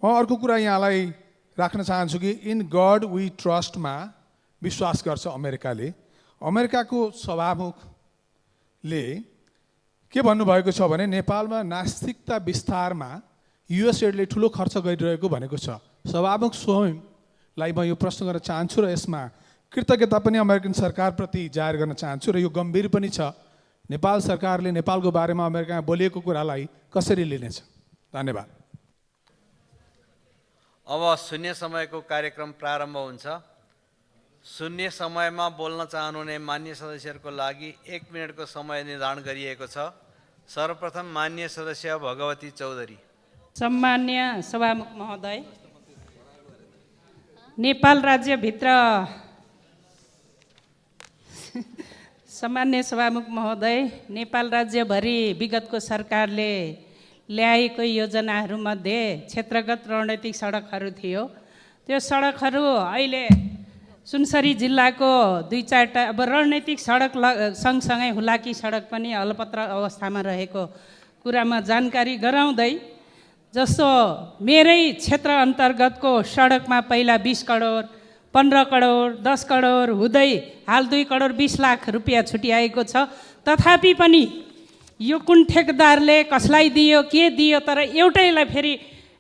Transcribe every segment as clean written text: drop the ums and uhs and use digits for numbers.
म अर्को कुरा यहाँलाई राख्न चाहन्छु कि इन गड वी ट्रस्टमा विश्वास गर्छ अमेरिकाले। अमेरिकाको सभामुखले के भन्नुभएको छ भने नेपालमा नास्तिकता विस्तारमा युएसएडले ठुलो खर्च गरिरहेको भनेको छ। सभामुख स्वयंलाई म यो प्रश्न गर्न चाहन्छु र यसमा कृतज्ञता पनि अमेरिकन सरकारप्रति जाहेर गर्न चाहन्छु र यो गम्भीर पनि छ। नेपाल सरकारले नेपालको बारेमा अमेरिकामा बोलिएको कुरालाई कसरी लिनेछ? धन्यवाद। अब शून्य समयको कार्यक्रम प्रारम्भ हुन्छ। शून्य समयमा बोल्न चाहनुहुने मान्य सदस्यहरूको लागि 1 मिनटको समय निर्धारण गरिएको छ। सर्वप्रथम मान्य सदस्य भगवती चौधरी। सम्मान्य सभामुख महोदय, नेपाल राज्यभित्र सम्मान्य सभामुख महोदय, नेपाल राज्यभरि विगतको सरकारले ल्याएको योजनाहरूमध्ये क्षेत्रगत रणनीतिक सडकहरू थियो। त्यो सडकहरू अहिले सुनसरी जिल्लाको 2-4टा अब रणनीतिक सडक सँगसँगै हुलाकी सडक पनि अलपत्र अवस्थामा रहेको कुरामा जानकारी गराउँदै, जस्तो मेरै क्षेत्र अन्तर्गतको सडकमा पहिला 20 करोड, 15 करोड, 10 करोड हुँदै हाल 2 करोड 20 लाख रुपियाँ छुट्याएको छ। तथापि पनि यो कुन ठेकेदारले कसलाई दियो, के दियो, तर एउटैलाई फेरि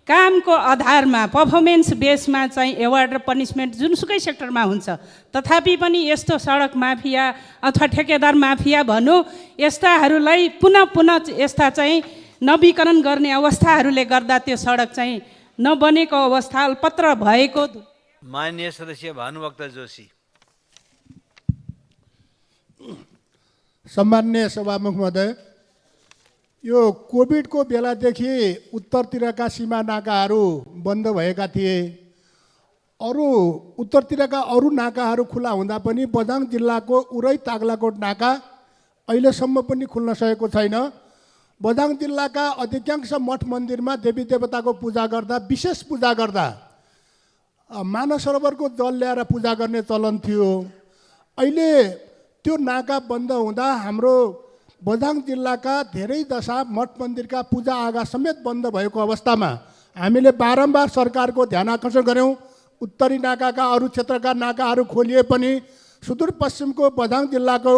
कामको आधारमा पर्फर्मेन्स बेसमा चाहिँ एवार्ड र पनिसमेन्ट जुनसुकै सेक्टरमा हुन्छ। तथापि पनि यस्तो सडक माफिया अथवा ठेकेदार माफिया भनौँ, यस्ताहरूलाई पुनः यस्ता चाहिँ नवीकरण गर्ने अवस्थाहरूले गर्दा त्यो सडक चाहिँ नबनेको अवस्था अल्पत्र भएको। मान्य सदस्य भानुभक्त जोशी। सम्मान्य सभामुख महोदय, यो कोभिडको बेलादेखि उत्तरतिरका सीमा नाकाहरू बन्द भएका थिए। उत्तरतिरका अरू नाकाहरू खुला हुँदा पनि बझाङ जिल्लाको उरै तागलाकोट नाका अहिलेसम्म पनि खुल्न सकेको छैन। बझाङ जिल्लाका अधिकांश मठ मन्दिरमा देवी देवताको पूजा गर्दा, विशेष पूजा गर्दा मानस सरोवरको जल ल्याएर पूजा गर्ने चलन थियो। अहिले त्यो नाका बन्द हुँदा हाम्रो बझाङ जिल्लाका धेरै दशा मठ मन्दिरका पूजा आगा समेत बन्द भएको अवस्थामा हामीले बारम्बार सरकारको ध्यान आकर्षण गऱ्यौँ। उत्तरी नाकाका अरू क्षेत्रका नाकाहरू खोलिए पनि सुदूरपश्चिमको बझाङ जिल्लाको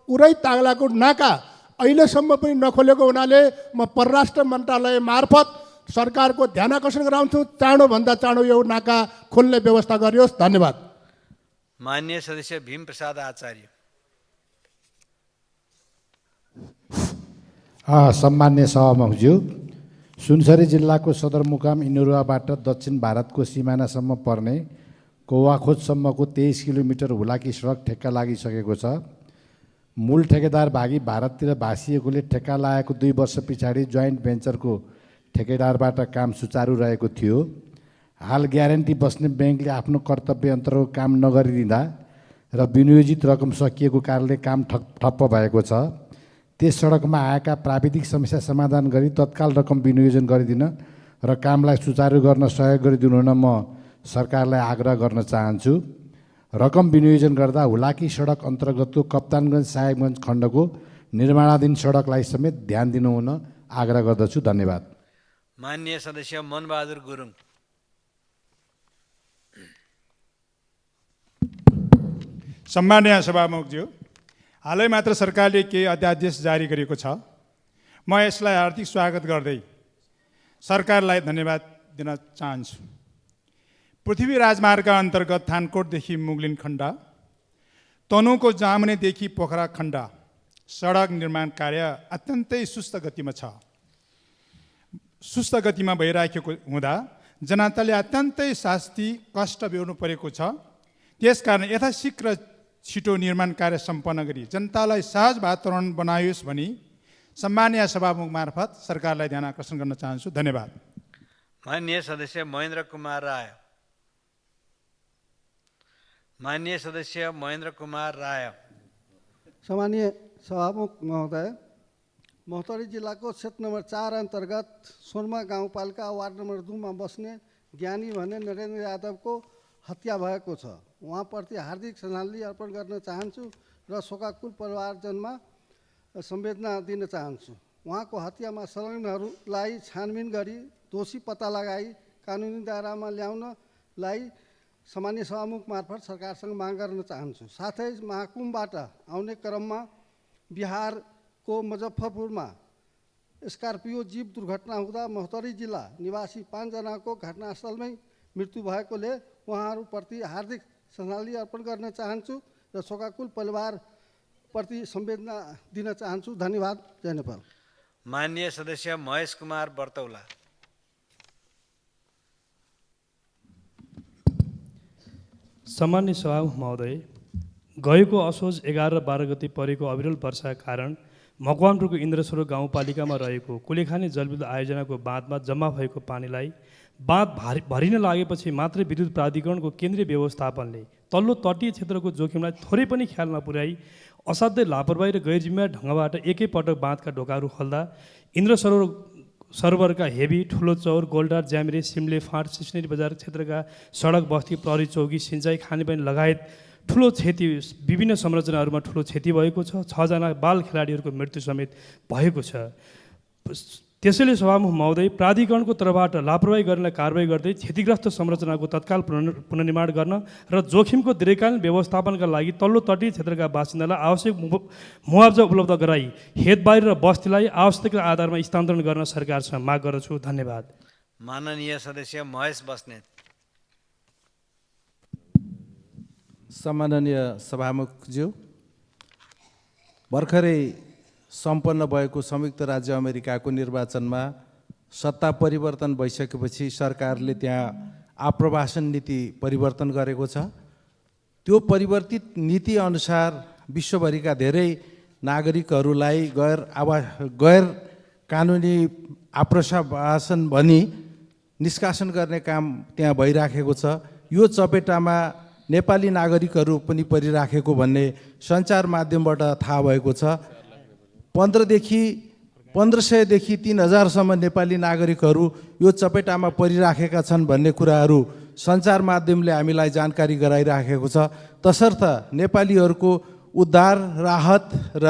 उरै तागलाकोट नाका अहिलेसम्म पनि नखोलेको हुनाले म परराष्ट्र मन्त्रालय मार्फत सरकारको ध्यान आकर्षण गराउँछु, चाँडोभन्दा चाँडो यो नाका खोल्ने व्यवस्था गरियोस्। धन्यवाद। मान्य सदस्य भीम प्रसाद आचार्य। सम्मान्य सभामुखज्यू, सुनसरी जिल्लाको सदरमुकाम इनरुवाबाट दक्षिण भारतको सिमानासम्म पर्ने कौवाखोजसम्मको 23 किलोमिटर हुलाकी सडक ठेक्का लागिसकेको छ। मूल ठेकेदार भागी भारततिर भासिएकोले ठेक्का लागेको 2 वर्ष पछाडि जोइन्ट भेन्चरको ठेकेदारबाट काम सुचारू रहेको थियो। हाल ग्यारेन्टी बस्ने ब्याङ्कले आफ्नो कर्तव्य अन्तर्गत काम नगरिदिँदा र विनियोजित रकम सकिएको कारणले काम ठप्प भएको छ। त्यस सडकमा आएका प्राविधिक समस्या समाधान गरी तत्काल रकम विनियोजन गरिदिन र कामलाई सुचारू गर्न सहयोग गरिदिनु हुन म सरकारलाई आग्रह गर्न चाहन्छु। रकम विनियोजन गर्दा हुलाकी सडक अन्तर्गतको कप्तानगञ्ज साहेबगञ्ज खण्डको निर्माणाधीन सडकलाई समेत ध्यान दिनु हुन आग्रह गर्दछु। धन्यवाद। मान्य सदस्य मनबहादुर गुरुङ। सम्मान्य सभामुखज्यू, हालै मात्र सरकारले केही अध्यादेश जारी गरेको छ। म यसलाई हार्दिक स्वागत गर्दै सरकारलाई धन्यवाद दिन चाहन्छु। पृथ्वी राजमार्ग अन्तर्गत थानकोटदेखि मुगलिन खण्ड, तनहुँको जामुनेदेखि पोखरा खण्ड सडक निर्माण कार्य अत्यन्तै सुस्त गतिमा भइरहेको हुँदा जनताले अत्यन्तै शास्ति कष्ट बेहोर्नु परेको छ। त्यसकारण यथाशीघ्र छिटो निर्माण कार्य सम्पन्न गरी जनतालाई सहज वातावरण बनाइयोस् भनी सम्मान्य सभामुख मार्फत सरकारलाई ध्यान आकर्षण गर्न चाहन्छु। धन्यवाद। मान्य सदस्य महेन्द्र कुमार राय। मान्य सदस्य महेन्द्र कुमार राय। सम्मान्य सभामुख महोदय, महोत्तरी जिल्लाको क्षेत्र नम्बर 4 अन्तर्गत सोनमा गाउँपालिका वार्ड नम्बर 2 मा बस्ने ज्ञानी भन्ने नरेन्द्र यादवको हत्या भएको छ। उहाँप्रति हार्दिक श्रद्धाञ्जली अर्पण गर्न चाहन्छु र शोकाकुल परिवारजनमा संवेदना दिन चाहन्छु। उहाँको हत्यामा संलग्नहरूलाई छानबिन गरी दोषी पत्ता लगाई कानुनी दायरामा ल्याउनलाई सामान्य सभामुख मार्फत सरकारसँग माग गर्न चाहन्छु। साथै महाकुम्भबाट आउने क्रममा बिहारको मुजफ्फरपुरमा स्कर्पियो जीप दुर्घटना हुँदा महोत्तरी जिल्ला निवासी 5 जनाको घटनास्थलमै मृत्यु भएकोले उहाँहरूप्रति हार्दिक श्रद्धाञ्जली अर्पण गर्न चाहन्छु र शोकाकुल परिवारप्रति संवेदना दिन चाहन्छु। धन्यवाद। जय नेपाल। माननीय सदस्य महेश कुमार बर्तौला। सामान्य सभामुख महोदय, गएको असोज 11 र 12 गते परेको अविरल वर्षाका कारण मकवानपुरको इन्द्रसरोवर गाउँपालिकामा रहेको कुलेखानी जलविद्युत आयोजनाको बाँधमा जम्मा भएको पानीलाई बाँध भरिन लागेपछि मात्रै विद्युत प्राधिकरणको केन्द्रीय व्यवस्थापनले तल्लो तटीय क्षेत्रको जोखिमलाई थोरै पनि ख्याल नपुर्याई असाध्यै लापरवाही र गैरजिम्मेवार ढङ्गबाट एकैपटक बाँधका ढोकाहरू खोल्दा सरोवरका हेभी, ठुलो चौर, गोलडार, ज्यामिरे, सिमले फाँट, सिस्नेरी बजार क्षेत्रका सडक, बस्ती, प्रहरी चौकी, सिँचाइ, खानेपानी लगायत ठुलो क्षति, विभिन्न संरचनाहरूमा ठुलो क्षति भएको छ। 6 जना बाल खेलाडीहरूको मृत्यु समेत भएको छ। त्यसैले सभामुख महोदय, प्राधिकरणको तर्फबाट लापरवाही गर्नलाई कारबाही गर्दै क्षतिग्रस्त संरचनाको तत्काल पुनर्निर्माण गर्न र जोखिमको दीर्घकालीन व्यवस्थापनका लागि तल्लो तटीय क्षेत्रका बासिन्दालाई आवश्यक मुआवजा उपलब्ध गराई खेतबारी र बस्तीलाई आवश्यकता आधारमा स्थानान्तरण गर्न सरकारसँग माग गर्दछु। धन्यवाद। माननीय सदस्य महेश बस्नेत। सम्माननीय सभामुखज्यू, भर्खरै सम्पन्न भएको संयुक्त राज्य अमेरिकाको निर्वाचनमा सत्ता परिवर्तन भइसकेपछि सरकारले त्यहाँ आप्रवासन नीति परिवर्तन गरेको छ। त्यो परिवर्तित नीति अनुसार विश्वभरिका धेरै नागरिकहरूलाई गैर कानुनी आप्रवासन भनी निष्कासन गर्ने काम त्यहाँ भइराखेको छ। यो चपेटामा नेपाली नागरिकहरू पनि परिराखेको भन्ने सञ्चार माध्यमबाट थाहा भएको छ। 1500 देखि 3000सम्म नेपाली नागरिकहरू यो चपेटामा परिराखेका छन् भन्ने कुराहरू सञ्चार माध्यमले हामीलाई जानकारी गराइराखेको छ। तसर्थ नेपालीहरूको उद्धार, राहत र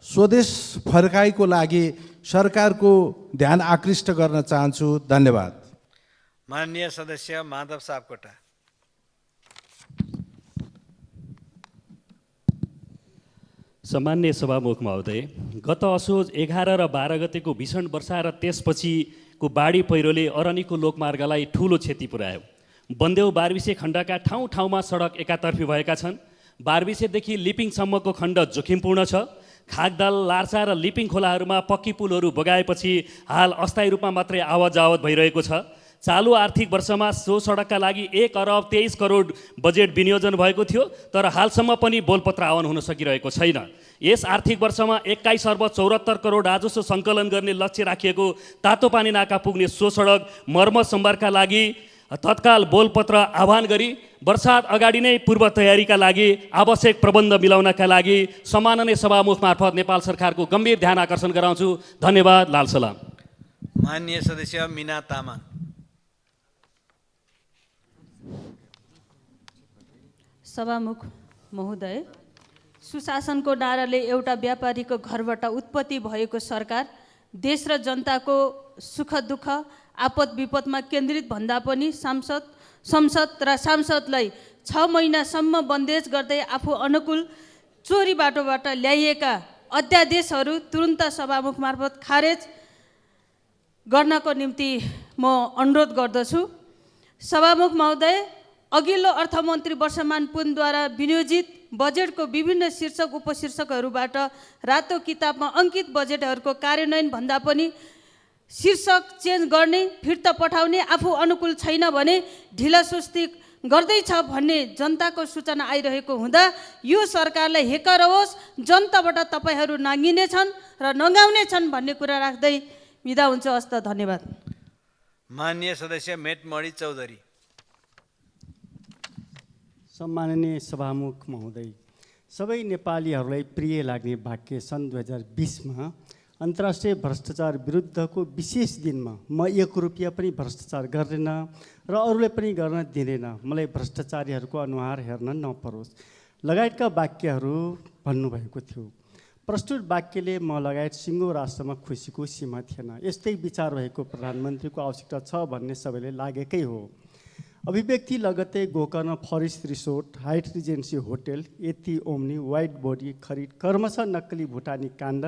स्वदेश फर्काइको लागि सरकारको ध्यान आकृष्ट गर्न चाहन्छु। धन्यवाद। माननीय सदस्य माधव सापकोटा। सम्मान्य सभामुख महोदय, गत असोज 11 र 12 गतेको भीषण वर्षा र त्यसपछिको बाढी पहिरोले अरनिको लोकमार्गलाई ठूलो क्षति पुर्यायो। बन्देउ बारबिसे खण्डका ठाउँ ठाउँमा सडक एकातर्फी भएका छन्। बारबिसेदेखि लिपिङसम्मको खण्ड जोखिमपूर्ण छ। खागदाल, लार्चा र लिपिङ खोलाहरूमा पक्की पुलहरू बगाएपछि हाल अस्थायी रूपमा मात्रै आवत जावत भइरहेको छ। चालु आर्थिक वर्षमा सो सडकका लागि 1 अरब 23 करोड बजेट विनियोजन भएको थियो, तर हालसम्म पनि बोलपत्र आह्वान हुन सकिरहेको छैन। यस आर्थिक वर्षमा 21 अर्ब 74 करोड राजस्व सङ्कलन गर्ने लक्ष्य राखिएको तातो पानी नाका पुग्ने सो सडक मर्मत सम्भारका लागि तत्काल बोलपत्र आह्वान गरी वर्षात अगाडि नै पूर्व तयारीका लागि आवश्यक प्रबन्ध मिलाउनका लागि सम्माननीय सभामुख मार्फत नेपाल सरकारको गम्भीर ध्यान आकर्षण गराउँछु। धन्यवाद। लाल सलाम। माननीय सदस्य मीना तामाङ। सभामुख महोदय, सुशासनको नाराले एउटा व्यापारीको घरबाट उत्पत्ति भएको सरकार देश र जनताको सुख दुःख आपद विपदमा केन्द्रित भन्दा पनि संसद र सांसदलाई 6 महिनासम्म बन्देज गर्दै आफू अनुकूल चोरी बाटोबाट ल्याइएका अध्यादेशहरू तुरुन्त सभामुख मार्फत खारेज गर्नको निम्ति म अनुरोध गर्दछु। सभामुख महोदय, अघिल्लो अर्थमन्त्री वर्षमान पुनद्वारा विनियोजित बजेटको विभिन्न शीर्षक उपशीर्षकहरूबाट रातो किताबमा अङ्कित बजेटहरूको कार्यान्वयन भन्दा पनि शीर्षक चेन्ज गर्ने, फिर्ता पठाउने, आफू अनुकूल छैन भने ढिलासुस्ती गर्दैछ भन्ने जनताको सूचना आइरहेको हुँदा यो सरकारलाई हेकर होस्, जनताबाट तपाईँहरू नाङ्गिनेछन् र नगाउनेछन् भन्ने कुरा राख्दै बिदा हुन्छ। हस्त। धन्यवाद। माननीय सदस्य मेटमणि चौधरी। सम्माननीय सभामुख महोदय, सबै नेपालीहरूलाई प्रिय लाग्ने वाक्य सन् 2020मा अन्तर्राष्ट्रिय भ्रष्टाचार विरुद्धको विशेष दिनमा म 1 रुपियाँ पनि भ्रष्टाचार गर्दिन र अरूले पनि गर्न दिँदैन, मलाई भ्रष्टाचारीहरूको अनुहार हेर्न नपरोस् लगायतका वाक्यहरू भन्नुभएको थियो। प्रस्तुत वाक्यले म लगायत सिङ्गो राष्ट्रमा खुसीको सीमा थिएन। यस्तै विचार भएको प्रधानमन्त्रीको आवश्यकता छ भन्ने सबैले लागेकै हो। अभिव्यक्ति लगत्तै Gokarna forest resort, height regency hotel, एती ओम्नी, वाइट बडी खरिद, क्रमशः नक्कली भुटानी काण्ड,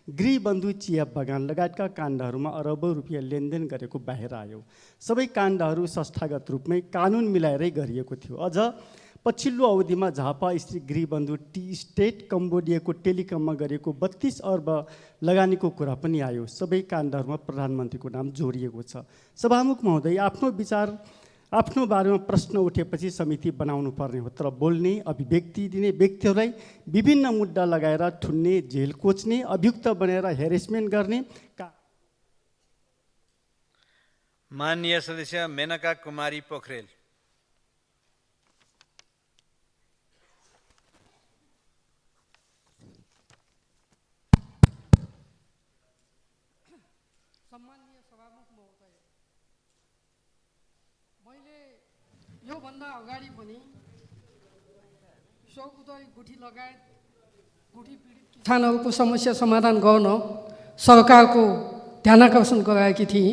गृहबन्धु चिया बगान लगायतका काण्डहरूमा अरबौँ रुपियाँ लेनदेन गरेको बाहिर आयो। सबै काण्डहरू संस्थागत रूपमै कानुन मिलाएरै गरिएको थियो। अझ पछिल्लो अवधिमा झापा स्थित गृहबन्धु टी स्टेट कम्बोडियाको टेलिकममा गरेको 32 अर्ब लगानीको कुरा पनि आयो। सबै काण्डहरूमा प्रधानमन्त्रीको नाम जोडिएको छ। सभामुख महोदय, आफ्नो बारेमा प्रश्न उठेपछि समिति बनाउनु पर्ने हो, तर बोल्ने, अभिव्यक्ति दिने व्यक्तिहरूलाई विभिन्न मुद्दा लगाएर ठुन्ने, जेल कोच्ने, अभियुक्त बनाएर हेरेसमेन्ट गर्ने माननीय सदस्य मेनका कुमारी पोखरेल। सम्माननीय सभामुख महोदय, मैले योभन्दा अगाडि पनि शोक उदय गुठी लगायत गुठी पीडित किसानहरूको समस्या समाधान गर्न सरकारको ध्यानाकर्षण गराएकी थिएँ।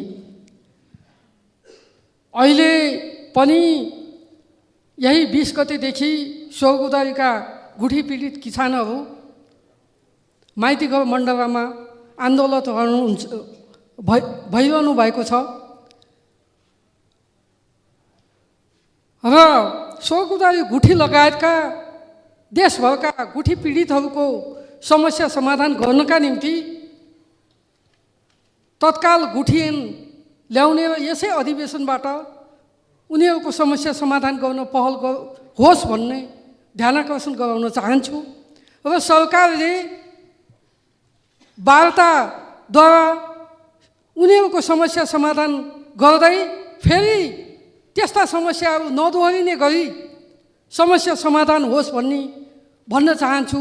अहिले पनि यही 20 गतेदेखि शोक उदयका गुठी पीडित किसानहरू माइतीघर मण्डलामा आन्दोलन भइरहनु भएको छ र शोकउदारी गुठी लगायतका देशभरका गुठी पीडितहरूको समस्या समाधान गर्नका निम्ति तत्काल गुठी ऐन ल्याउने र यसै अधिवेशनबाट उनीहरूको समस्या समाधान गर्न पहल होस् भन्ने ध्यानाकर्षण गराउन चाहन्छु र सरकारले वार्ताद्वारा उनीहरूको समस्या समाधान गर्दै फेरि त्यस्ता समस्याहरू नदोहोरिने गरी समस्या समाधान होस् भन्न चाहन्छु।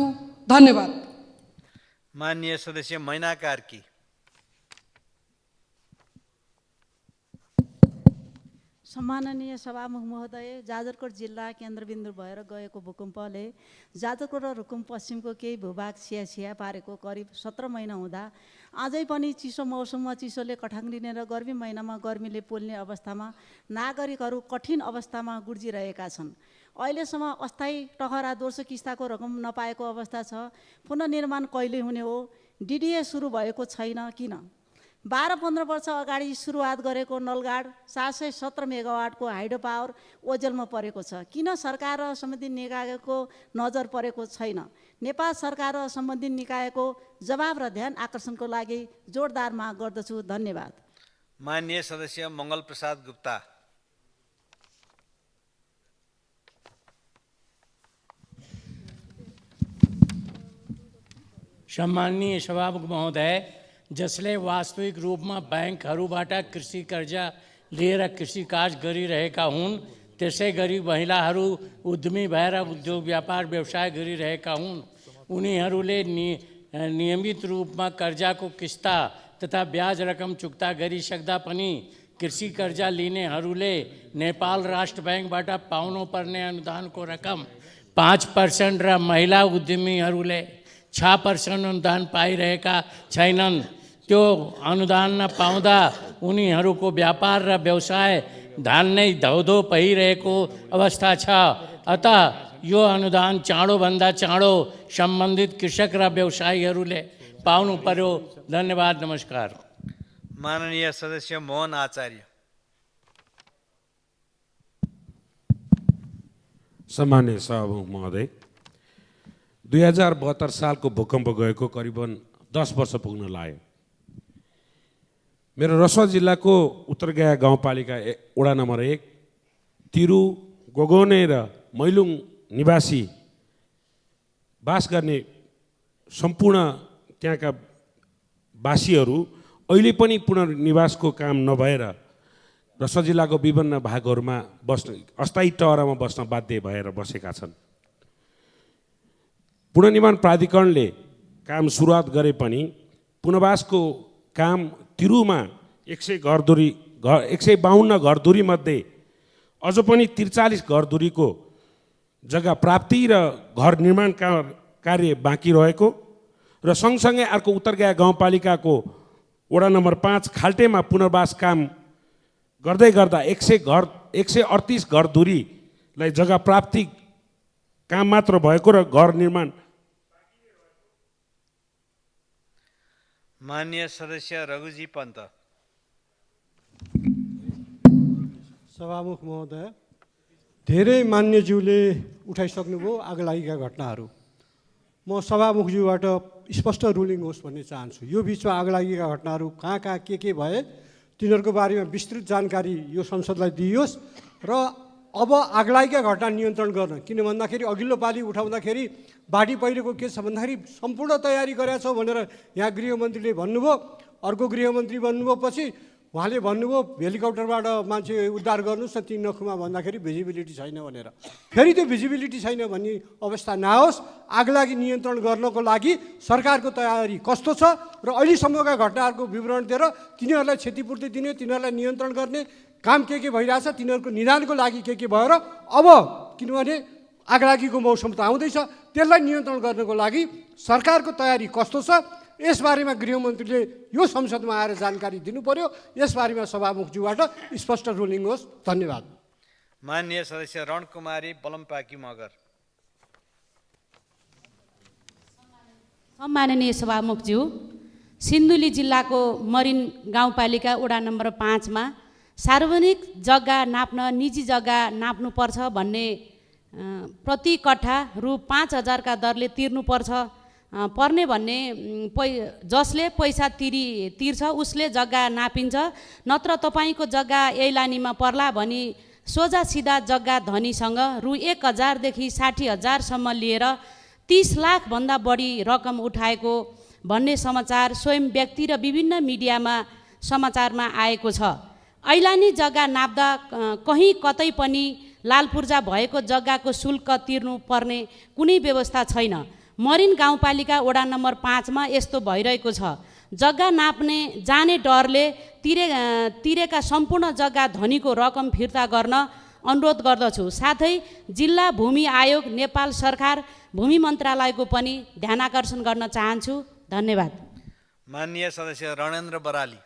धन्यवाद। माननीय सदस्य मैना कार्की। सम्माननीय सभामुख महोदय, जाजरकोट जिल्ला केन्द्रबिन्दु भएर गएको भूकम्पले जाजरकोट र रुकुम पश्चिमको केही भूभाग छिया पारेको करिब 17 महिना हुँदा अझै पनि चिसो मौसममा चिसोले कठाङ्ग्रिने र गर्मी महिनामा गर्मीले पोल्ने अवस्थामा नागरिकहरू कठिन अवस्थामा गुड्जिरहेका छन्। अहिलेसम्म अस्थायी टहरा दोस्रो किस्ताको रकम नपाएको अवस्था छ। पुनर्निर्माण कहिले हुने हो? डिडिए सुरु भएको छैन किन? 12-15 वर्ष अगाडि सुरुवात गरेको नलगाड 717 मेगावाटको हाइड्रो पावर ओझेलमा परेको छ। किन सरकार र सम्बन्धित निकायको नजर परेको छैन? नेपाल सरकार र सम्बन्धित निकायको जवाब र ध्यान आकर्षणको लागि जोडदार माग गर्दछु। धन्यवाद। माननीय सदस्य मङ्गल प्रसाद गुप्ता। सम्माननीय सभामुख महोदय, जसले वास्तविक रूपमा ब्याङ्कहरूबाट कृषि कर्जा लिएर कृषि कार्य गरिरहेका हुन्, त्यसै गरी महिलाहरू उद्यमी भएर उद्योग व्यापार व्यवसाय गरिरहेका हुन्। उनीहरूले नियमित रूपमा कर्जाको किस्ता तथा ब्याज रकम चुक्ता गरिसक्दा पनि कृषि कर्जा लिनेहरूले नेपाल राष्ट्र ब्याङ्कबाट पाउनुपर्ने अनुदानको रकम 5% र महिला उद्यमीहरूले 6% अनुदान पाइरहेका छैनन्। त्यो अनुदान नपाउँदा उनीहरूको व्यापार र व्यवसाय धान्नै धौधो भइरहेको अवस्था छ। अतः यो अनुदान चाँडोभन्दा चाँडो सम्बन्धित कृषक र व्यवसायीहरूले पाउनु पर्यो। धन्यवाद। नमस्कार। माननीय सदस्य मोहन आचार्य। सम्माननीय सभामुख महोदय, 2072 सालको भूकम्प गएको करिबन 10 वर्ष पुग्न लाग्यो। मेरो रसुवा जिल्लाको उत्तरगया गाउँपालिका वडा नम्बर 1 तिरु, गोगोने र मैलुङ निवासी बास गर्ने सम्पूर्ण त्यहाँका वासीहरू अहिले पनि पुनर्निवासको काम नभएर रसुवा जिल्लाको विभिन्न भागहरूमा अस्थायी टहरामा बस्न बाध्य भएर बसेका छन्। पुनर्निर्माण प्राधिकरणले काम सुरुवात गरे पनि पुनर्वासको काम तिरुमा 152 घरधुरी मध्ये अझ पनि 43 घरधुरीको जग्गा प्राप्ति र घर निर्माण कार्य बाँकी रहेको र सँगसँगै अर्को उत्तरगाया गाउँपालिकाको वडा नम्बर 5 खाल्टेमा पुनर्वास काम गर्दै गर्दा 138 घर धुरीलाई जग्गा प्राप्ति काम मात्र भएको र घर निर्माण। माननीय सदस्य रघुजी पन्त। सभामुख महोदय, धेरै मान्यज्यूले उठाइसक्नुभयो आगलागीका घटनाहरू। म सभामुखज्यूबाट स्पष्ट रुलिङ होस् भन्ने चाहन्छु। यो बिचमा आगलागीका घटनाहरू कहाँ कहाँ के भए तिनीहरूको बारेमा विस्तृत जानकारी यो संसदलाई दिइयोस् र अब आगलागीका घटना नियन्त्रण गर्न, किन भन्दाखेरि अघिल्लो पालि उठाउँदाखेरि बाढी पहिरोको के छ भन्दाखेरि सम्पूर्ण तयारी गरेका छौँ भनेर यहाँ गृहमन्त्रीले भन्नुभयो। अर्को गृहमन्त्री भन्नुभयो, पछि उहाँले भन्नुभयो हेलिकप्टरबाट मान्छे उद्धार गर्नुहोस् न 3 नखुमा भन्दाखेरि भिजिबिलिटी छैन भनेर। फेरि त्यो भिजिबिलिटी छैन भन्ने अवस्था नआओस्। आगलागी नियन्त्रण गर्नको लागि सरकारको तयारी कस्तो छ र अहिलेसम्मका घटनाहरूको विवरण दिएर तिनीहरूलाई क्षतिपूर्ति दिने, तिनीहरूलाई नियन्त्रण गर्ने काम के भइरहेछ, तिनीहरूको निदानको लागि के भयो र अब किनभने आगलागीको मौसम त आउँदैछ, त्यसलाई नियन्त्रण गर्नको लागि सरकारको तयारी कस्तो छ यसबारेमा गृहमन्त्रीले यो संसदमा आएर जानकारी दिनु पर्यो। यसबारेमा सभामुखज्यूबाट स्पष्ट रुलिङ होस्। धन्यवाद। माननीय सदस्य रणकुमारी बलमपाकी मगर। सम्माननीय सभामुखज्यू, सिन्धुली जिल्लाको मरिन गाउँपालिका वडा नम्बर 5 मा सार्वजनिक जग्गा नाप्न निजी जग्गा नाप्नुपर्छ भन्ने प्रति कट्ठा रु 5,000 का दरले पर्ने भन्ने जसले पैसा तिर्छ उसले जग्गा नापिन्छ, नत्र तपाईँको जग्गा ऐलानीमा पर्ला भनी सोझा सिधा जग्गा धनीसँग रु 1,000 देखि 60,000 सम्म लिएर 30 लाख भन्दा बढी रकम उठाएको भन्ने समाचार स्वयं व्यक्ति र विभिन्न मिडियामा समाचारमा आएको छ। ऐलानी जग्गा नाप्दा कहीँ कतै पनि लालपुर्जा भएको जग्गाको शुल्क तिर्नु पर्ने कुनै व्यवस्था छैन। मरिन गाउँपालिका वडा नम्बर 5 मा यस्तो भइरहेको छ। जग्गा नाप्ने जाने डरले तिरेका सम्पूर्ण जग्गा धनीको रकम फिर्ता गर्न अनुरोध गर्दछु। साथै जिल्ला भूमि आयोग, नेपाल सरकार, भूमि मन्त्रालयको पनि ध्यानाकर्षण गर्न चाहन्छु। धन्यवाद। माननीय सदस्य रणेन्द्र बराली।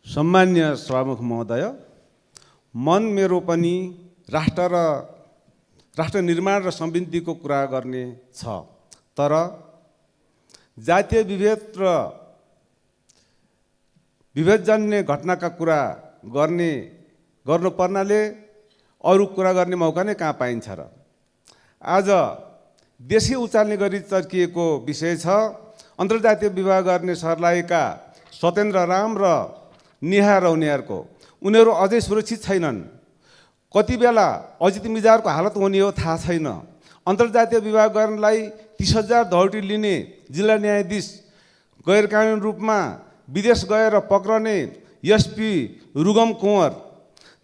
सम्मान्य सभामुख महोदय, मन मेरो पनि राष्ट्र निर्माण र समृद्धिको कुरा गर्ने छ, तर जातीय विभेदजन्य घटनाका कुरा गर्नु पर्नाले अरू कुरा गर्ने मौका नै कहाँ पाइन्छ र। आज देशै उचाल्ने गरी चर्किएको विषय छ अन्तर्जातीय विवाह गर्ने सर्लाहीका सत्येन्द्र राम र नेहा रौनियारको। उनीहरू अझै सुरक्षित छैनन्। कति बेला अजित मिजारको हालत हुने हो थाहा छैन। अन्तर्जातीय विवाह गर्नलाई 30,000 दौडी लिने जिल्ला न्यायाधीश गैरकानुनी रूपमा विदेश गएर पक्रने एसपी रुगम कुँवर,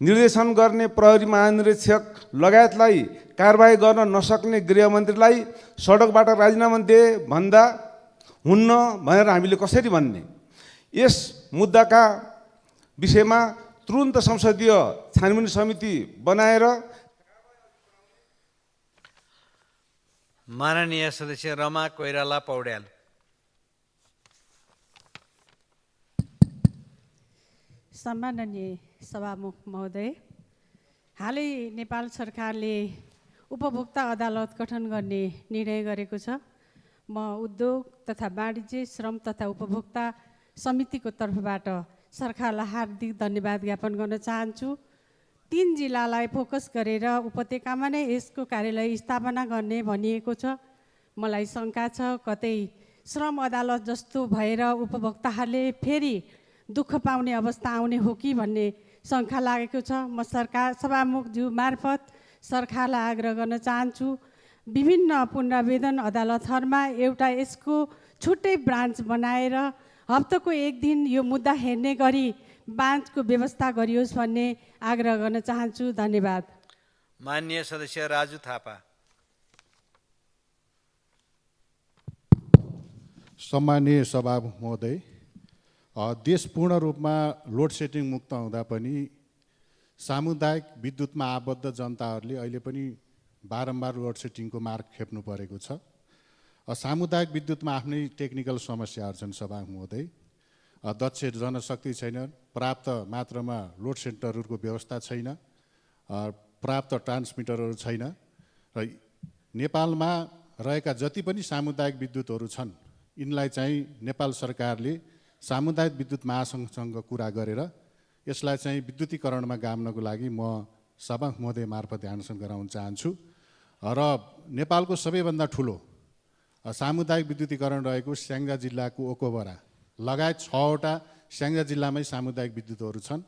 निर्देशन गर्ने प्रहरी महानिरीक्षक लगायतलाई कारबाही गर्न नसक्ने गृहमन्त्रीलाई सडकबाट राजीनामा दे भन्दा हुन्न भनेर हामीले कसरी भन्ने? यस मुद्दाका विषयमा तुरुन्त संसदीय छानबिन समिति बनाएर। माननीय सदस्य रमा कोइराला पौड्याल। सम्माननीय सभामुख महोदय, हालै नेपाल सरकारले उपभोक्ता अदालत गठन गर्ने निर्णय गरेको छ। म उद्योग तथा वाणिज्य, श्रम तथा उपभोक्ता समितिको तर्फबाट सरकारलाई हार्दिक धन्यवाद ज्ञापन गर्न चाहन्छु। 3 जिल्लालाई फोकस गरेर उपत्यकामा नै यसको कार्यालय स्थापना गर्ने भनिएको छ। मलाई शङ्का छ कतै श्रम अदालत जस्तो भएर उपभोक्ताहरूले फेरि दुःख पाउने अवस्था आउने हो कि भन्ने शङ्का लागेको छ। म सभामुखज्यू मार्फत सरकारलाई आग्रह गर्न चाहन्छु विभिन्न पुनरावेदन अदालतहरूमा एउटा यसको छुट्टै ब्रान्च बनाएर हप्ताको 1 दिन यो मुद्दा हेर्ने गरी बाँचको व्यवस्था गरियोस् भन्ने आग्रह गर्न चाहन्छु। धन्यवाद। माननीय सदस्य राजु थापा। सम्माननीय सभामुख महोदय, देश पूर्ण रूपमा लोड सेडिङ मुक्त हुँदा पनि सामुदायिक विद्युतमा आबद्ध जनताहरूले अहिले पनि बारम्बार लोड सेडिङको मार्ग खेप्नु परेको छ। सामुदायिक विद्युतमा आफ्नै टेक्निकल समस्याहरू छन् सभामुख महोदय। दक्ष जनशक्ति छैन, पर्याप्त मात्रामा लोड सेन्टरहरूको व्यवस्था छैन, पर्याप्त ट्रान्समिटरहरू छैन र नेपालमा रहेका जति पनि सामुदायिक विद्युतहरू छन् यिनलाई चाहिँ नेपाल सरकारले सामुदायिक विद्युत महासङ्घसँग कुरा गरेर यसलाई चाहिँ विद्युतीकरणमा गाम्नको लागि म सभामुख महोदय मार्फत ध्यानसँग गराउन चाहन्छु। र नेपालको सबैभन्दा ठुलो सामुदायिक विद्युतीकरण रहेको स्याङ्जा जिल्लाको ओकोबरा लगायत 6वटा स्याङ्जा जिल्लामै सामुदायिक विद्युतहरू छन्।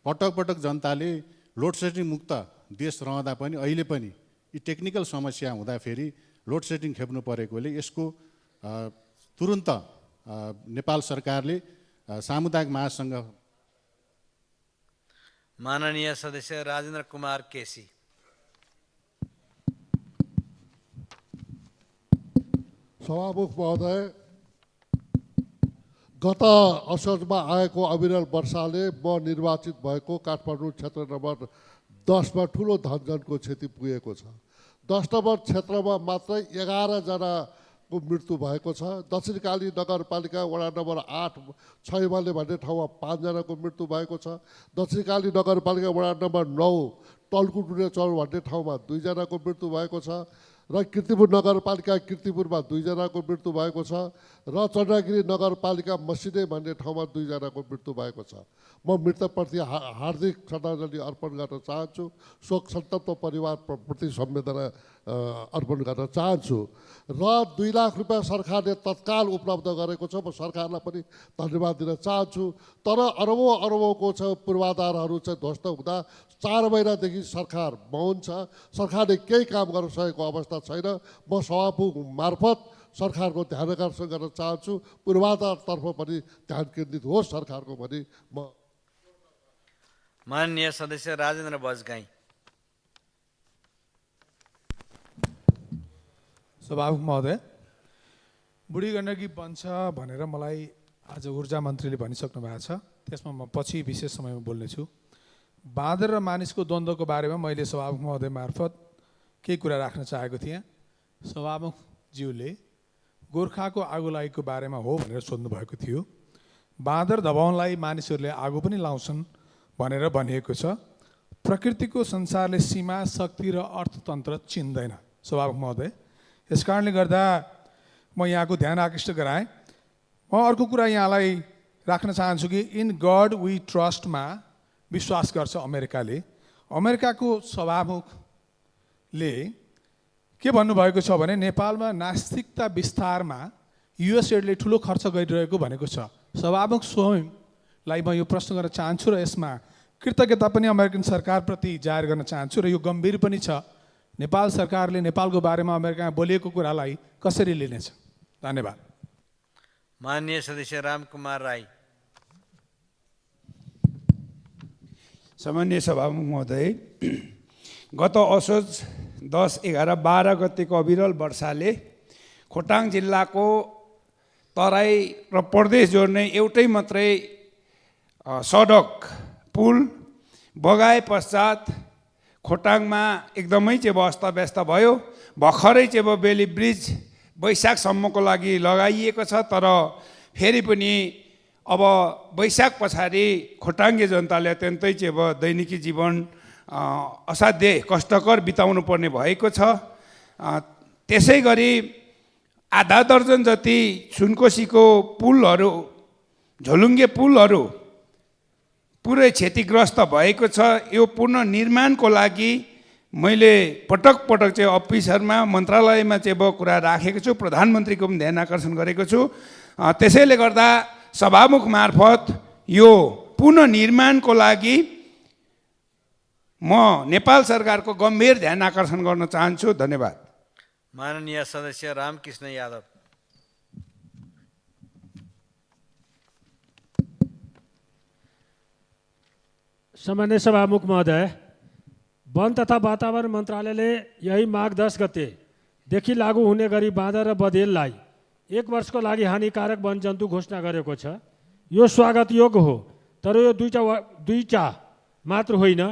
पटक पटक जनताले लोड सेडिङ मुक्त देश रहँदा पनि अहिले पनि यी टेक्निकल समस्या हुँदाखेरि लोड सेडिङ खेप्नु परेकोले यसको तुरुन्त नेपाल सरकारले सामुदायिक महासङ्घ। माननीय सदस्य राजेन्द्र कुमार केसी। सभामुख महोदय, गत असोजमा आएको अविरल वर्षाले म निर्वाचित भएको काठमाडौँ क्षेत्र नम्बर 10मा ठुलो धनजनको क्षति पुगेको छ। 10 नम्बर क्षेत्रमा मात्रै 11 जनाको मृत्यु भएको छ। दक्षिणकाली नगरपालिका वडा नम्बर 8 छैमाले भन्ने ठाउँमा 5 जनाको मृत्यु भएको छ। दक्षिणकाली नगरपालिका वडा नम्बर 9 टल्कुटुने चौर भन्ने ठाउँमा 2 जनाको मृत्यु भएको छ र कीर्तिपुर नगरपालिका कीर्तिपुरमा 2 जनाको मृत्यु भएको छ र चन्द्रगिरी नगरपालिका मसिने भन्ने ठाउँमा 2 जनाको मृत्यु भएको छ। म मृतकप्रति हार्दिक श्रद्धाञ्जली अर्पण गर्न चाहन्छु। शोक सन्तप्त परिवारप्रति संवेदना अर्पण गर्न चाहन्छु र 2 लाख रुपियाँ सरकारले तत्काल उपलब्ध गरेको छ। म सरकारलाई पनि धन्यवाद दिन चाहन्छु। तर अरबौँको पूर्वाधारहरू चाहिँ ध्वस्त हुँदा 4 महिनादेखि सरकार मौन छ। सरकारले केही काम गर्न सकेको अवस्था छैन। म सभामुख मार्फत सरकारको ध्यान आकर्षण गर्न चाहन्छु। पूर्वाधारतर्फ पनि ध्यान केन्द्रित होस् सरकारको पनि म। माननीय सदस्य राजेन्द्र बजगाई। सभामुख महोदय, बुढी गण्डकी बन्छ भनेर मलाई आज ऊर्जा मन्त्रीले भनिसक्नु भएको छ। त्यसमा म पछि विशेष समयमा बोल्नेछु। बाँदर र मानिसको द्वन्द्वको बारेमा मैले सभामुख महोदय मार्फत केही कुरा राख्न चाहेको थिएँ। सभामुखज्यूले गोर्खाको आगोलागीको बारेमा हो भनेर सोध्नु भएको थियो। बाँदर धपाउनलाई मानिसहरूले आगो पनि लाउँछन् भनेर भनिएको छ। प्रकृतिको संसारले सीमा, शक्ति र अर्थतन्त्र चिन्दैन सभामुख महोदय। यस कारणले गर्दा म यहाँको ध्यान आकृष्ट गराएँ। म अर्को कुरा यहाँलाई राख्न चाहन्छु कि इन गड वी ट्रस्टमा विश्वास गर्छ अमेरिकाले। अमेरिकाको सभामुखले के भन्नुभएको छ भने नेपालमा नास्तिकता विस्तारमा युएसएडले ठुलो खर्च गरिरहेको भनेको छ। सभामुख स्वयंलाई म यो प्रश्न गर्न चाहन्छु र यसमा कृतज्ञता पनि अमेरिकन सरकारप्रति जाहेर गर्न चाहन्छु र यो गम्भीर पनि छ। नेपाल सरकारले नेपालको बारेमा अमेरिकामा बोलिएको कुरालाई कसरी लिनेछ? धन्यवाद। माननीय सदस्य रामकुमार राई। सामान्य सभामुख महोदय, गत असोज 10, 11, 12 गतेको अविरल वर्षाले खोटाङ जिल्लाको तराई र प्रदेश जोड्ने एउटै मात्रै सडक पुल बगाए पश्चात खोटाङमा एकदमै चाहिँ अस्तव्यस्त भयो। भर्खरै चाहिँ बेली ब्रिज वैशाखसम्मको लागि लगाइएको छ, तर फेरि पनि अब वैशाख पछाडि खोटाङ्गे जनताले अत्यन्तै चाहिँ दैनिकी जीवन असाध्यै कष्टकर बिताउनु पर्ने भएको छ। त्यसै गरी आधा दर्जन जति सुनकोसीको पुलहरू, झोलुङ्गे पुलहरू पुरै क्षतिग्रस्त भएको छ। यो पुनर्निर्माणको लागि मैले पटक पटक चाहिँ अफिसहरूमा, मन्त्रालयमा चाहिँ कुरा राखेको छु। प्रधानमन्त्रीको पनि ध्यान आकर्षण गरेको छु। त्यसैले गर्दा सभामुख मार्फत यो पुनर्निर्माणको लागि म नेपाल सरकारको गम्भीर ध्यान आकर्षण गर्न चाहन्छु। धन्यवाद। माननीय सदस्य रामकृष्ण यादव। सामान्य सभामुख महोदय, वन तथा वातावरण मन्त्रालयले यही माघ 10 गतेदेखि लागू हुने गरी बाँदर र बँदेललाई 1 वर्षको लागि हानिकारक वनजन्तु घोषणा गरेको छ। यो स्वागत योग्य हो, तर यो दुईटा मात्र होइन।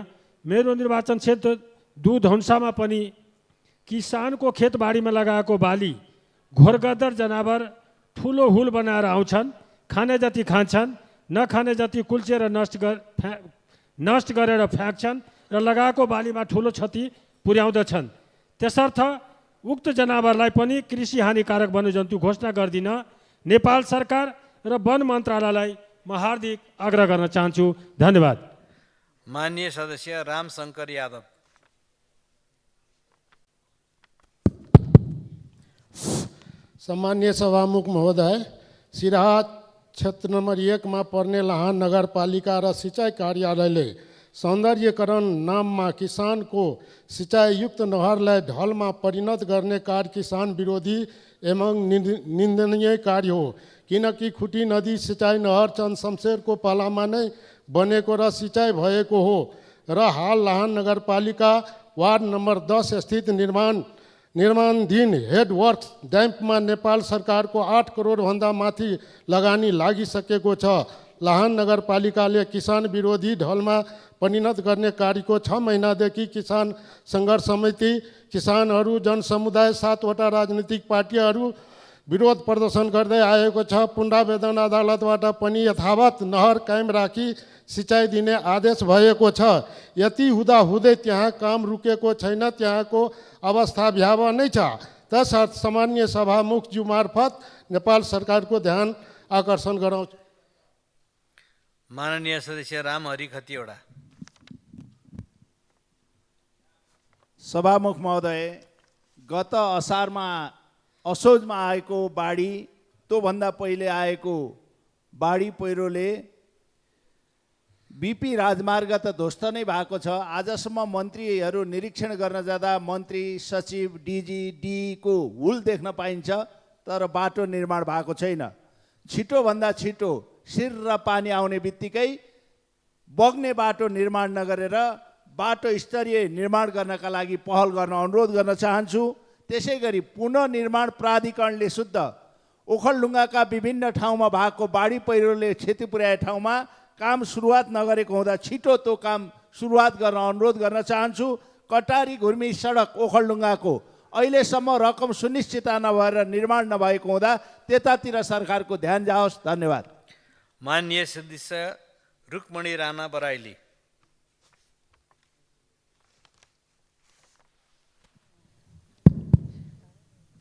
मेरो निर्वाचन क्षेत्र दुधौन्सामा पनि किसानको खेतबारीमा लगाएको बाली घोरगद्दर जनावर ठुलो हुल बनाएर आउँछन्, खाने जति खान्छन्, नखाने जति कुल्चेर नष्ट गरेर फ्याँक्छन् र लगाएको बालीमा ठुलो क्षति पुर्याउँदछन्। त्यसर्थ उक्त जनावरलाई पनि कृषि हानिकारक वन्यजन्तु घोषणा गर्दिन नेपाल सरकार र वन मन्त्रालयलाई म हार्दिक आग्रह गर्न चाहन्छु। धन्यवाद। माननीय सदस्य रामशङ्कर यादव। सम्मान्य सभामुख महोदय, सिराहा क्षेत्र नम्बर 1 मा पर्ने लाहान नगरपालिका र सिँचाइ कार्यालयले सौन्दर्यकरण नाममा किसानको सिँचाइयुक्त नहरलाई ढलमा परिणत गर्ने कार्य किसान विरोधी एवं निन्दनीय कार्य हो। किनकि खुटी नदी सिँचाइ नहर चन्द शमशेरको पालामा नै बनेको र सिँचाइ भएको हो र हाल लाहान नगरपालिका वार्ड नम्बर 10 स्थित निर्माणाधीन हेडवर्क्स ड्याम्पमा नेपाल सरकारको 8 करोडभन्दा माथि लगानी लागिसकेको छ। लाहान नगरपालिकाले किसान विरोधी ढलमा परिणत गर्ने कार्यको 6 महिनादेखि किसान सङ्घर्ष समिति, किसानहरू, जनसमुदाय, 7 वटा राजनीतिक पार्टीहरू विरोध प्रदर्शन गर्दै आएको छ। पुनरावेदन अदालतबाट पनि यथावत नहर कायम राखी सिँचाइ दिने आदेश भएको छ। यति हुँदाहुँदै त्यहाँ काम रुकेको छैन, त्यहाँको अवस्था भयावह नै छ। तसर्थ सामान्य सभामुखज्यू मार्फत नेपाल सरकारको ध्यान आकर्षण गराउँछु। माननीय सदस्य रामहरि खतिवडा। सभामुख महोदय, गत असोजमा आएको बाढी, त्योभन्दा पहिले आएको बाढी पहिरोले बिपी राजमार्ग त ध्वस्त नै भएको छ। आजसम्म मन्त्रीहरू निरीक्षण गर्न जाँदा मन्त्री, सचिव, डिजी, डीको हुल देख्न पाइन्छ, तर बाटो निर्माण भएको छैन। छिटोभन्दा छिटो शिर र पानी आउने बित्तिकै बग्ने बाटो निर्माण नगरेर बाटो स्तरीय निर्माण गर्नका लागि पहल गर्न अनुरोध गर्न चाहन्छु। त्यसै गरी पुनर्निर्माण प्राधिकरणले शुद्ध ओखलढुङ्गाका विभिन्न ठाउँमा भएको बाढी पहिरोले क्षति पुर्याए ठाउँमा काम सुरुवात नगरेको हुँदा छिटो त्यो काम सुरुवात गर्न अनुरोध गर्न चाहन्छु। कटारी घुर्मी सडक ओखलढुङ्गाको अहिलेसम्म रकम सुनिश्चित नभएर निर्माण नभएको हुँदा त्यतातिर सरकारको ध्यान जाओस्। धन्यवाद। माननीय सदस्य रुक्मणी राणा बराइली।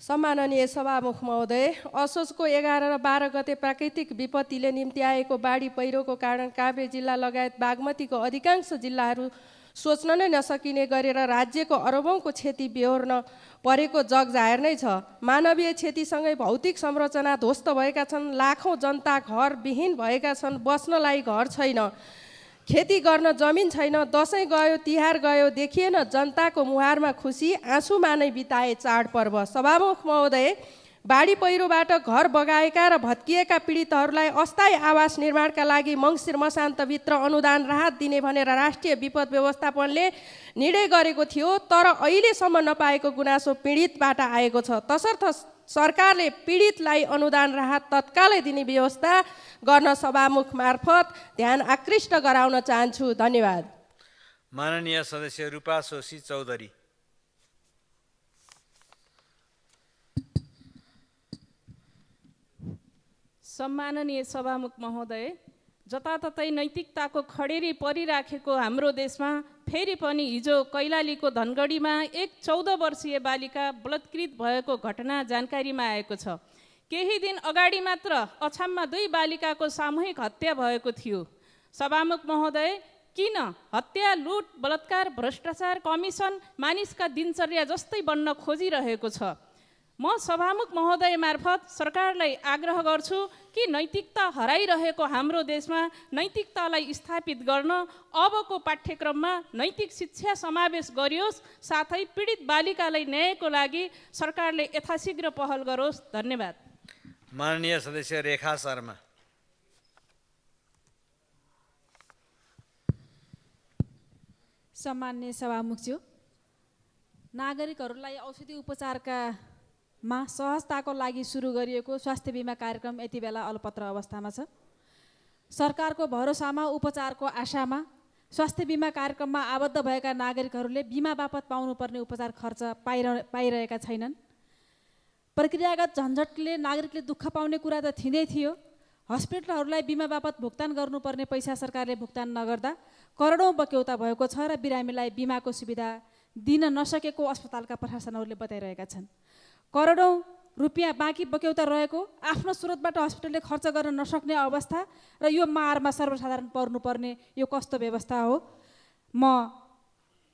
सम्माननीय सभामुख महोदय, असोजको 11 र 12 गते प्राकृतिक विपत्तिले निम्ति आएको बाढी पहिरोको कारण काभ्रे जिल्ला लगायत बागमतीको अधिकांश जिल्लाहरू सोच्न नै नसकिने गरेर राज्यको अरबौँको क्षति बेहोर्न परेको जग जाहेर नै छ। मानवीय क्षतिसँगै भौतिक संरचना ध्वस्त भएका छन्, लाखौँ जनता घरविहीन भएका छन्, बस्नलाई घर छैन, खेती गर्न जमिन छैन। दसैँ गयो, तिहार गयो, देखिएन जनताको मुहारमा खुसी, आँसुमा नै बिताए चाडपर्व। सभामुख महोदय, बाढी पहिरोबाट घर बगाएका र भत्किएका पीडितहरूलाई अस्थायी आवास निर्माणका लागि मङ्सिर मसान्तभित्र अनुदान राहत दिने भनेर राष्ट्रिय विपद व्यवस्थापनले निर्णय गरेको थियो, तर अहिलेसम्म नपाएको गुनासो पीडितबाट आएको छ। तसर्थ सरकारले पीडितलाई अनुदान राहत तत्कालै दिने व्यवस्था गर्न सभामुख मार्फत ध्यान आकृष्ट गराउन चाहन्छु। धन्यवाद। माननीय सदस्य रूपा सोशी चौधरी। सम्माननीय सभामुख महोदय, जताततै नैतिकताको खडेरी परिराखेको हाम्रो देशमा फेरि पनि हिजो कैलालीको धनगढीमा एक 14 वर्षीय बालिका बलात्कृत भएको घटना जानकारीमा आएको छ। केही दिन अगाडि मात्र अछाममा 2 बालिकाको सामूहिक हत्या भएको थियो। सभामुख महोदय, किन हत्या, लुट, बलात्कार, भ्रष्टाचार, कमिसन मानिसका दिनचर्या जस्तै बन्न खोजिरहेको छ? म सभामुख महोदय मार्फत सरकारलाई आग्रह गर्छु कि नैतिकता हराइरहेको हाम्रो देशमा नैतिकतालाई स्थापित गर्न अबको पाठ्यक्रममा नैतिक शिक्षा समावेश गरियोस्, साथै पीडित बालिकालाई न्यायको लागि सरकारले यथाशीघ्र पहल गरोस्। धन्यवाद। माननीय सदस्य रेखा शर्मा। सम्मान्य सभामुखज्यू, नागरिकहरूलाई औषधि उपचारका सहजताको लागि सुरु गरिएको स्वास्थ्य बिमा कार्यक्रम यति बेला अलपत्र अवस्थामा छ। सरकारको भरोसामा, उपचारको आशामा स्वास्थ्य बिमा कार्यक्रममा आबद्ध भएका नागरिकहरूले बिमा बापत पाउनुपर्ने उपचार खर्च पाइरहेका छैनन्। प्रक्रियागत झन्झटले नागरिकले दुःख पाउने कुरा त थिँदै थियो। हस्पिटलहरूलाई बिमा बापत भुक्तान गर्नुपर्ने पैसा सरकारले भुक्तान नगर्दा करोडौँ बक्यौता भएको छ र बिरामीलाई बिमाको सुविधा दिन नसकेको अस्पतालका प्रशासनहरूले बताइरहेका छन्। करोडौँ रुपियाँ बाँकी बक्यौता रहेको, आफ्नो स्रोतबाट हस्पिटलले खर्च गर्न नसक्ने अवस्था र यो मारमा सर्वसाधारण पर्नुपर्ने यो कस्तो व्यवस्था हो? म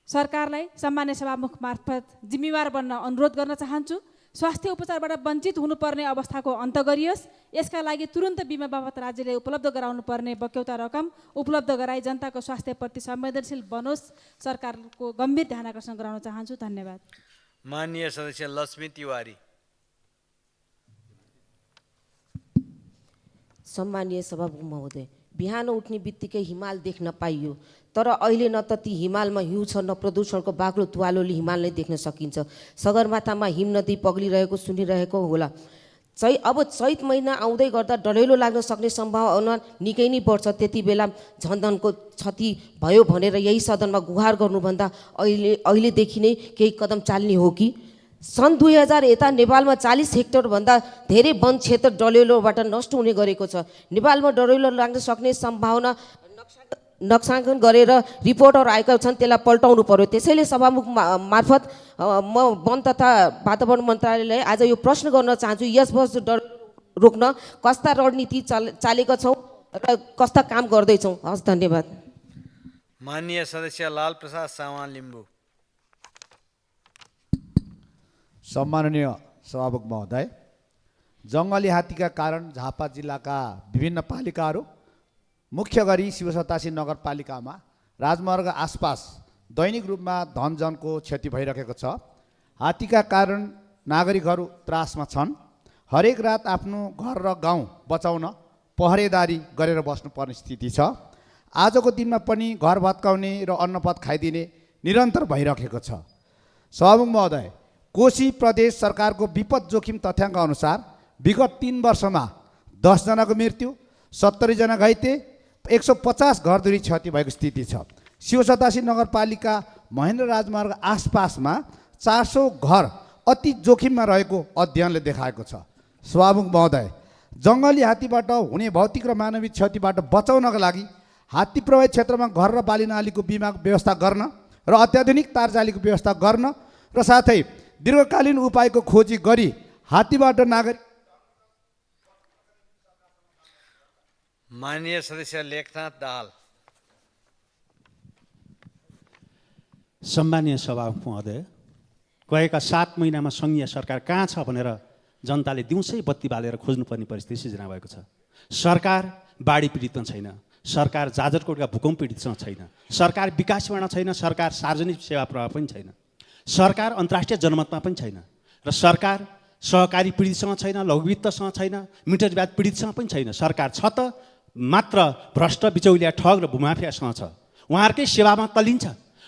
सरकारलाई सम्मान्य सभामुख मार्फत जिम्मेवार बन्न अनुरोध गर्न चाहन्छु। स्वास्थ्य उपचारबाट वञ्चित हुनुपर्ने अवस्थाको अन्त गरियोस्। यसका लागि तुरुन्त बिमा बापत राज्यले उपलब्ध गराउनु पर्ने बक्यौता रकम उपलब्ध गराई जनताको स्वास्थ्यप्रति संवेदनशील बनोस्। सरकारको गम्भीर ध्यान आकर्षण गराउन चाहन्छु। धन्यवाद। माननीय सदस्य लक्ष्मी तिवारी। सम्मानीय सभामुख महोदय, बिहान उठ्ने बित्तिकै हिमाल देख्न पाइयो, तर अहिले न त ती हिमालमा हिउँ छ न प्रदूषणको बाक्लो तुवालोले हिमाल नै देख्न सकिन्छ। सगरमाथामा हिम नदी पग्लिरहेको सुनिरहेको होला। अब चैत महिना आउँदै गर्दा डढेलो लाग्न सक्ने सम्भावना निकै नै बढ्छ। त्यति बेला झनधनको क्षति भयो भनेर यही सदनमा गुहार गर्नुभन्दा अहिलेदेखि नै केही कदम चाल्ने हो कि? सन् 2000 यता नेपालमा 40 हेक्टरभन्दा धेरै वन क्षेत्र डढेलोबाट नष्ट हुने गरेको छ। नेपालमा डढेलो लाग्न सक्ने सम्भावना नक्साङ्कन गरेर रिपोर्टहरू आएका छन्, त्यसलाई पल्टाउनु पर्यो। त्यसैले सभामुख मार्फत म वन तथा वातावरण मन्त्रालयलाई आज यो प्रश्न गर्न चाहन्छु, यस वर्ष डढेलो रोक्न कस्ता रणनीति चालेका छौँ र कस्ता काम गर्दैछौँ? हस्, धन्यवाद। माननीय सदस्य लाल प्रसाद सावान लिम्बू। सम्माननीय सभामुख महोदय, जङ्गली हात्तीका कारण झापा जिल्लाका विभिन्न पालिकाहरू, मुख्य गरी शिवसतासी नगरपालिकामा राजमार्ग आसपास दैनिक रूपमा धनजनको क्षति भइरहेको छ। हात्तीका कारण नागरिकहरू त्रासमा छन्। हरेक रात आफ्नो घर र गाउँ बचाउन पहरेदारी गरेर बस्नुपर्ने स्थिति छ। आजको दिनमा पनि घर भत्काउने र अन्नपत खाइदिने निरन्तर भइरहेको छ। सभामुख महोदय, कोशी प्रदेश सरकारको विपद जोखिम तथ्याङ्क अनुसार विगत 3 वर्षमा 10 जनाको मृत्यु, 70 जना घाइते, 150 घरधुरी क्षति भएको स्थिति छ। शिवसतासी नगरपालिका महेन्द्र राजमार्ग आसपासमा 400 घर अति जोखिममा रहेको अध्ययनले देखाएको छ। सभामुख महोदय, जङ्गली हात्तीबाट हुने भौतिक र मानवीय क्षतिबाट बचाउनका लागि हात्ती प्रभावित क्षेत्रमा घर र बालीनालीको बिमाको व्यवस्था गर्न र अत्याधुनिक तारजालीको व्यवस्था गर्न र साथै दीर्घकालीन उपायको खोजी गरी हात्तीबाट नागरिक। माननीय सदस्य लेखनाथ दाहाल। सम्मानीय सभामुख महोदय, गएका 7 महिनामा सङ्घीय सरकार कहाँ छ भनेर जनताले दिउँसै बत्ती बालेर खोज्नुपर्ने परिस्थिति सिर्जना भएको छ। सरकार बाढी पीडितमा छैन, सरकार जाजरकोटका भूकम्प पीडितसँग छैन, सरकार विकासमा छैन, सरकार सार्वजनिक सेवा प्रवाह पनि छैन, सरकार अन्तर्राष्ट्रिय जनमतमा पनि छैन, र सरकार सहकारी पीडितसँग छैन, लघुवित्तसँग छैन, मिटर ब्याज पीडितसँग पनि छैन। सरकार छ त मात्र भ्रष्ट बिचौलिया ठग र भूमाफियासँग छ। उहाँहरूकै सेवामा तलिन्छ,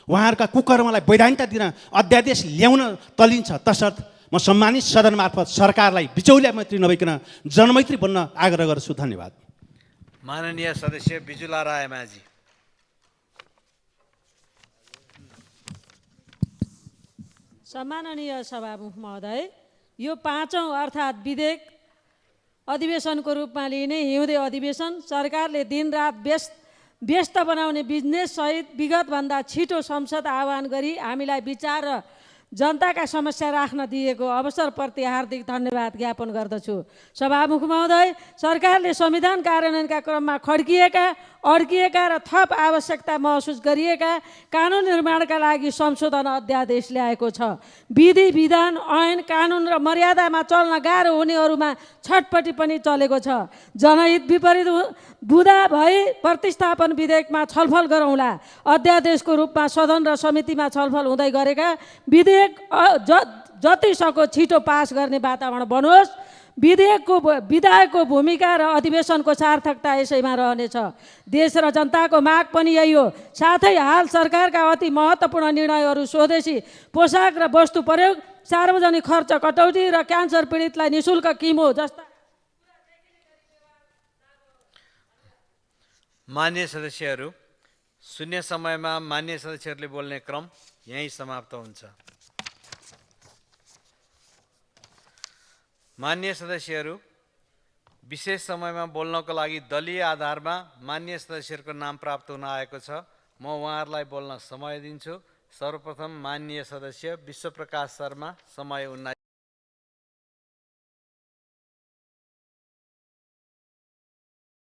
उहाँहरूका कुकर्मलाई वैधानिकता दिन अध्यादेश ल्याउन तलिन्छ। तसर्थ म सम्मानित सदन मार्फत सरकारलाई बिचौलिया मैत्री नभइकन जनमैत्री बन्न आग्रह गर्छु। धन्यवाद। माननीय सदस्य बिजुला राय माझी। सम्माननीय सभामुख महोदय, यो 5औं अर्थात् विधेयक अधिवेशनको रूपमा लिने हिउँदे अधिवेशन सरकारले दिनरात व्यस्त बनाउने बिजनेस सहित विगतभन्दा छिटो संसद आह्वान गरी हामीलाई विचार र जनताका समस्या राख्न दिएको अवसरप्रति हार्दिक धन्यवाद ज्ञापन गर्दछु। सभामुख महोदय, सरकारले संविधान कार्यान्वयनका क्रममा अड्किएका र थप आवश्यकता महसुस गरिएका कानुन निर्माणका लागि संशोधन अध्यादेश ल्याएको छ। विधि विधान ऐन कानुन र मर्यादामा चल्न गाह्रो हुनेहरूमा छटपटी पनि चलेको छ। जनहित विपरीत बुदा भई प्रतिस्थापन विधेयकमा छलफल गरौँला। अध्यादेशको रूपमा सदन र समितिमा छलफल हुँदै गरेका विधेयक जति सक्दो छिटो पास गर्ने वातावरण बनोस्। विधायकको भूमिका र अधिवेशनको सार्थकता यसैमा रहनेछ। देश र जनताको माग पनि यही हो। साथै हाल सरकारका अति महत्त्वपूर्ण निर्णयहरू स्वदेशी पोसाक र वस्तु प्रयोग, सार्वजनिक खर्च कटौती र क्यान्सर पीडितलाई निःशुल्क किमो जस्ता। मान्य सदस्यहरू, शून्य समयमा मान्य सदस्यहरूले बोल्ने क्रम यहीँ समाप्त हुन्छ। मान्य सदस्यहरू, विशेष समयमा बोल्नको लागि दलीय आधारमा मान्य सदस्यहरूको नाम प्राप्त हुन आएको छ। म उहाँहरूलाई बोल्न समय दिन्छु। सर्वप्रथम माननीय सदस्य विश्वप्रकाश शर्मा, समय 19।